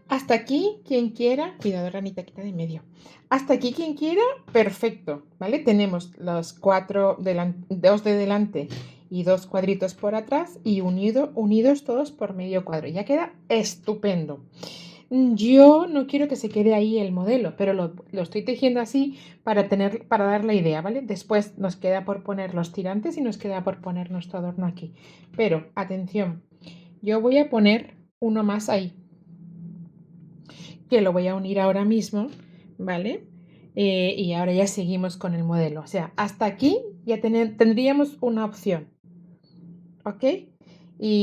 Hasta aquí, quien quiera, cuidado, ranita, quita de medio. Hasta aquí, quien quiera, perfecto, ¿vale? Tenemos los dos de delante y dos cuadritos por atrás y unidos todos por medio cuadro. Ya queda estupendo. Yo no quiero que se quede ahí el modelo, pero lo estoy tejiendo así para dar la idea, ¿vale? Después nos queda por poner los tirantes y nos queda por poner nuestro adorno aquí. Pero, atención, yo voy a poner uno más ahí, que lo voy a unir ahora mismo, ¿vale? Y ahora ya seguimos con el modelo. O sea, hasta aquí ya tendríamos una opción, ¿ok?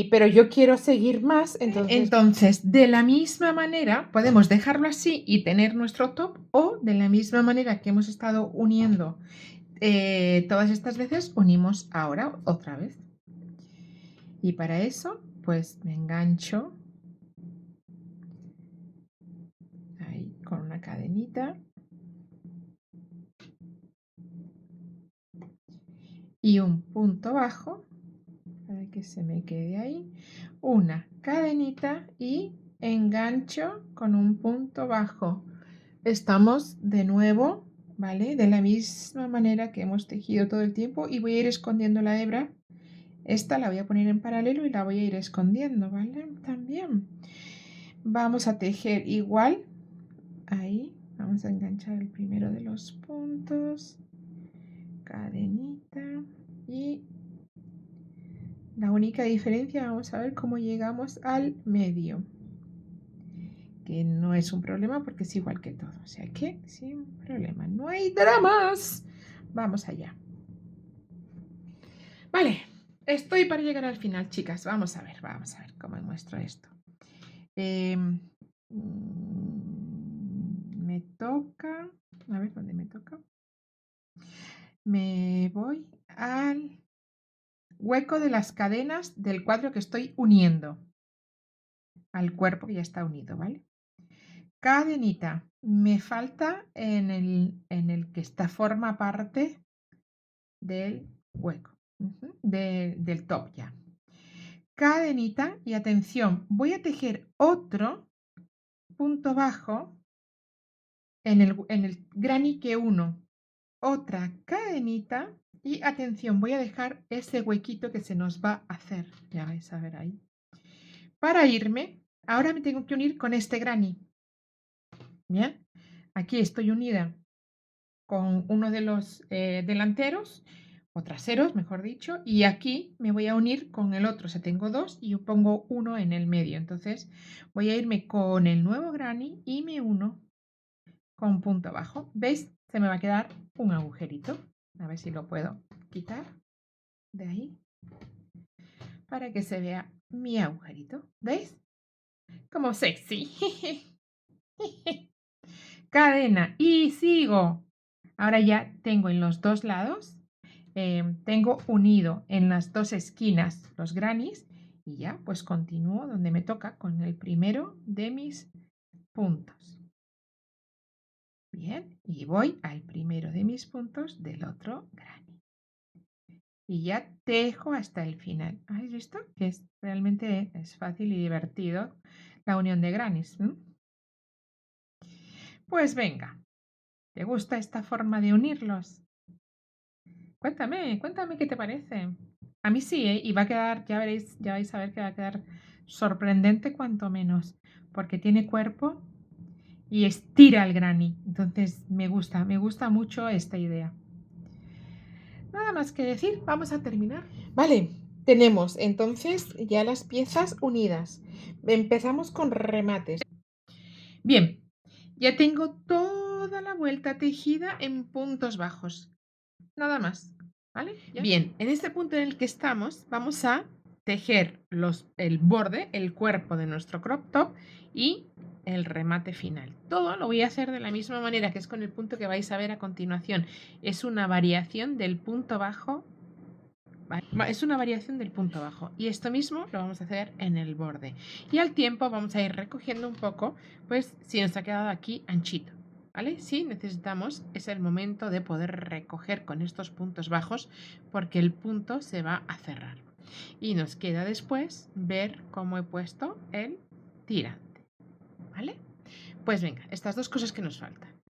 Pero yo quiero seguir más, entonces de la misma manera podemos dejarlo así y tener nuestro top, o de la misma manera que hemos estado uniendo todas estas veces, unimos ahora otra vez. Y para eso, pues me engancho ahí con una cadenita y un punto bajo para que se me quede ahí, una cadenita y engancho con un punto bajo. Estamos de nuevo, ¿vale? De la misma manera que hemos tejido todo el tiempo, y voy a ir escondiendo la hebra. Esta la voy a poner en paralelo y la voy a ir escondiendo, ¿vale? También vamos a tejer igual ahí. Vamos a enganchar el primero de los puntos, cadenita, y la única diferencia, vamos a ver cómo llegamos al medio, que no es un problema porque es igual que todo, o sea que sin problema, no hay dramas. Vamos allá. Vale, estoy para llegar al final, chicas. Vamos a ver cómo muestro esto. Me toca, a ver dónde me toca. Me voy al hueco de las cadenas del cuadro que estoy uniendo al cuerpo que ya está unido, ¿vale? Cadenita, me falta en el que forma parte del hueco, del top ya. Cadenita y atención, voy a tejer otro punto bajo en el granny que uno, otra cadenita y atención, voy a dejar ese huequito que se nos va a hacer, ya vais a ver ahí. Para irme, ahora me tengo que unir con este granny. Bien, aquí estoy unida con uno de los delanteros o traseros, mejor dicho, y aquí me voy a unir con el otro. O sea, tengo dos y yo pongo uno en el medio. Entonces voy a irme con el nuevo granny y me uno con punto bajo. ¿Veis? Se me va a quedar un agujerito. A ver si lo puedo quitar de ahí para que se vea mi agujerito. ¿Veis? Como sexy. Cadena y sigo. Ahora ya tengo en los dos lados, tengo unido en las dos esquinas los grannies y ya pues continúo donde me toca con el primero de mis puntos. Bien, y voy al primero de mis puntos del otro granny. Y ya tejo hasta el final. ¿Habéis visto? Que realmente es fácil y divertido la unión de grannies. Pues venga, ¿te gusta esta forma de unirlos? Cuéntame qué te parece. A mí sí, ¿eh? Y va a quedar, ya veréis, ya vais a ver que va a quedar sorprendente cuanto menos, porque tiene cuerpo y estira el granny. Entonces me gusta mucho esta idea. Nada más que decir, vamos a terminar. Vale, tenemos entonces ya las piezas unidas. Empezamos con remates. Bien, ya tengo toda la vuelta tejida en puntos bajos. Nada más, ¿vale? ¿Ya? Bien, en este punto en el que estamos, vamos a tejer el borde, el cuerpo de nuestro crop top y el remate final. Todo lo voy a hacer de la misma manera, que es con el punto que vais a ver a continuación. Es una variación del punto bajo. Es una variación del punto bajo y esto mismo lo vamos a hacer en el borde y al tiempo vamos a ir recogiendo un poco, pues si nos ha quedado aquí anchito, ¿vale? Si necesitamos, es el momento de poder recoger con estos puntos bajos porque el punto se va a cerrar y nos queda después ver cómo he puesto el tirante, ¿vale? Pues venga, estas dos cosas que nos faltan.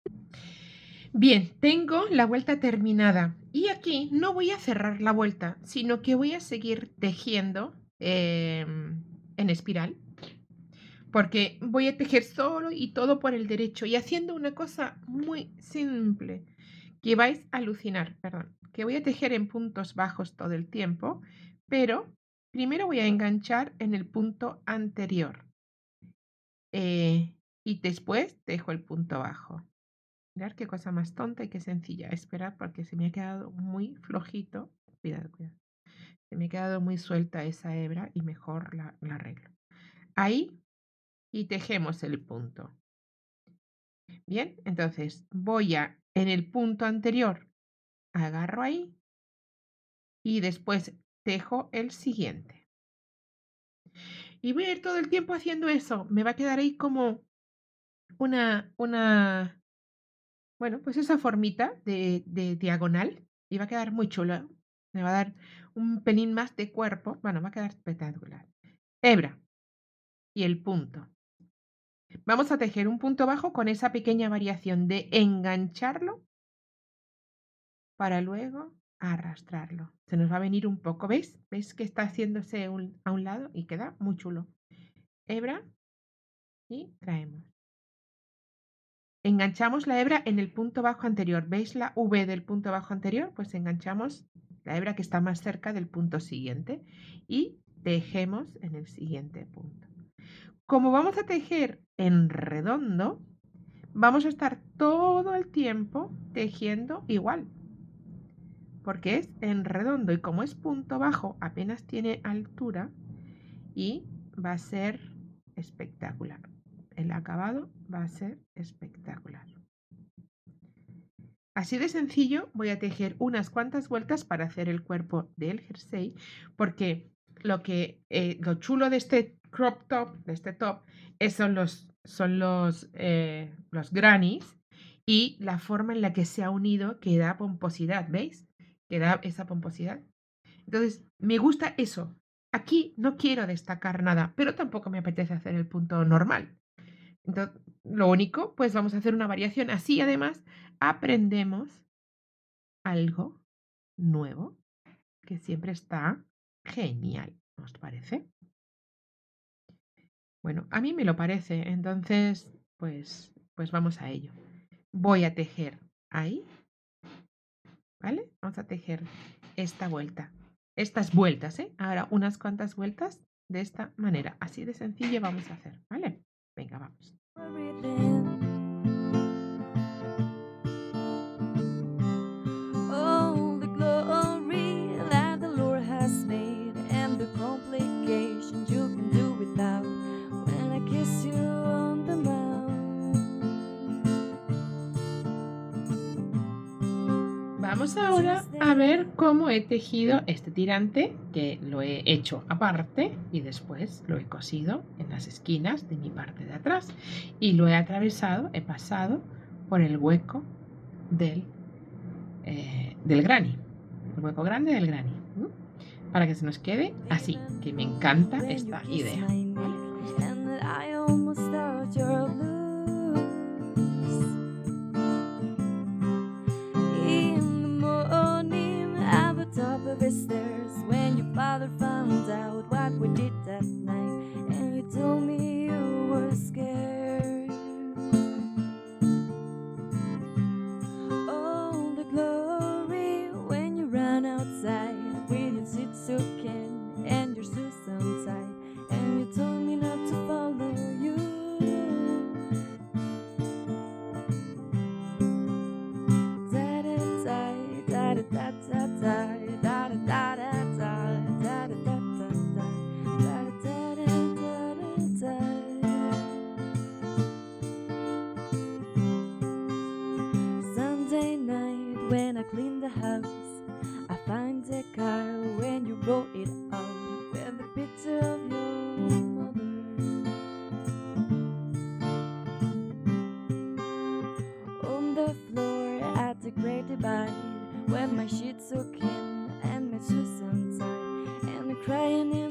Bien, tengo la vuelta terminada y aquí no voy a cerrar la vuelta, sino que voy a seguir tejiendo en espiral, porque voy a tejer solo y todo por el derecho y haciendo una cosa muy simple que vais a alucinar, perdón, que voy a tejer en puntos bajos todo el tiempo, pero primero voy a enganchar en el punto anterior y después tejo el punto bajo. Mirad qué cosa más tonta y qué sencilla. Esperad porque se me ha quedado muy flojito. Cuidado, cuidado. Se me ha quedado muy suelta esa hebra y mejor la arreglo. Ahí y tejemos el punto. Bien, entonces voy a, en el punto anterior, agarro ahí y después tejo el siguiente. Y voy a ir todo el tiempo haciendo eso. Me va a quedar ahí como bueno, pues esa formita de diagonal y va a quedar muy chulo. Me va a dar un pelín más de cuerpo. Bueno, va a quedar espectacular. Hebra y el punto. Vamos a tejer un punto bajo con esa pequeña variación de engancharlo para luego arrastrarlo. Se nos va a venir un poco, ¿veis? ¿Veis que está haciéndose a un lado y queda muy chulo? Hebra y traemos. Enganchamos la hebra en el punto bajo anterior. ¿Veis la V del punto bajo anterior? Pues enganchamos la hebra que está más cerca del punto siguiente y tejemos en el siguiente punto. Como vamos a tejer en redondo, vamos a estar todo el tiempo tejiendo igual, porque es en redondo y como es punto bajo, apenas tiene altura y va a ser espectacular. El acabado va a ser espectacular. Así de sencillo voy a tejer unas cuantas vueltas para hacer el cuerpo del jersey, porque lo chulo de este crop top, de este top, son los grannies y la forma en la que se ha unido que da pomposidad, ¿veis? Que da esa pomposidad. Entonces, me gusta eso. Aquí no quiero destacar nada, pero tampoco me apetece hacer el punto normal. Entonces, lo único, pues vamos a hacer una variación. Así, además, aprendemos algo nuevo que siempre está genial, ¿os parece? Bueno, a mí me lo parece, entonces, pues vamos a ello. Voy a tejer ahí, ¿vale? Vamos a tejer esta vuelta, estas vueltas, ¿eh? Ahora unas cuantas vueltas de esta manera, así de sencillo vamos a hacer, ¿vale? Venga, vamos. All the glory that the Lord has made and the complications you can do without when I kiss you on the mouth. Vamos ahora a ver cómo he tejido este tirante, que lo he hecho aparte y después lo he cosido en las esquinas de mi parte de atrás y lo he atravesado, he pasado por el hueco del granny, el hueco grande del granny, para que se nos quede así, que me encanta esta idea. Top of the stairs when your father found out what we did that night, and you told me you were scared. Oh, the glory when you ran outside with your Shitsuken and your Susan tied, and you told me not to follow you. Da da da da da da da. Sunday night when I clean the house, I find the car when you wrote it out with the picture of your mother. On the floor at the Great Divide, when my Shitsuken and my Susan tied, and crying in